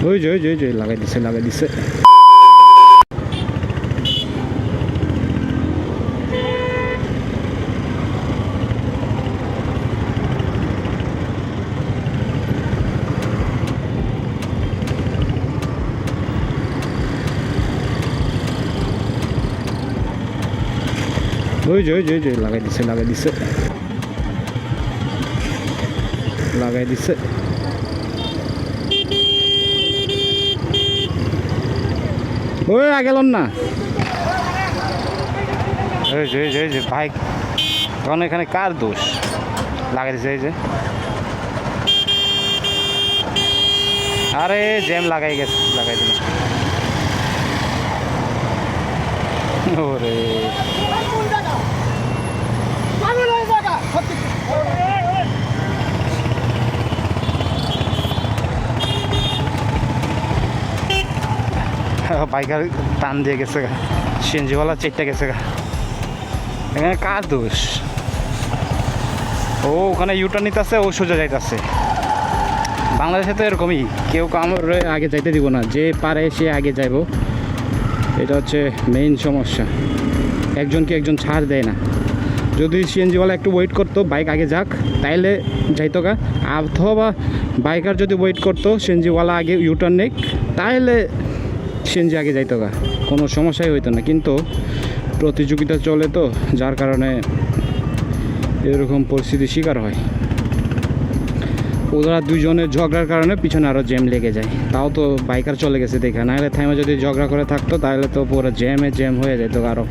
ওই যে লাগাই দিছে ওই যে লাগাই দিছে ওই আগেলন না ওই যে বাইক তখন এখানে কার দোষ লাগাই দিছে এই যে আরে জ্যাম লাগাই দিল ওরে বাইকার টান দিয়ে গেছে গা সিএনজিওয়ালা চেকটা গেছে গা এখানে কার দোষ ও ওখানে ইউটার্ন নিতেছে ও সোজা যাইতেছে বাংলাদেশে তো এরকমই কেউ কামড় আগে যাইতে দিব না যে পারে সে আগে যাইব এটা হচ্ছে মেইন সমস্যা একজনকে একজন ছাড় দেয় না যদি সিএনজিওয়ালা একটু ওয়েট করতো বাইক আগে যাক তাইলে যাইতো গা অথবা বাইকার যদি ওয়েট করতো সিএনজিওয়ালা আগে ইউটার্ন নেক তাহলে সিএনজি আগে যাইতো গা কোনো সমস্যাই হইতো না কিন্তু প্রতিযোগিতা চলে তো যার কারণে এরকম পরিস্থিতির শিকার হয় ওরা দুজনের ঝগড়ার কারণে পিছনে আরও জ্যাম লেগে যায় তাও তো বাইকার চলে গেছে দেখা নাহলে থাইমা যদি ঝগড়া করে থাকতো তাহলে তো পুরো জ্যাম হয়ে যেত আরও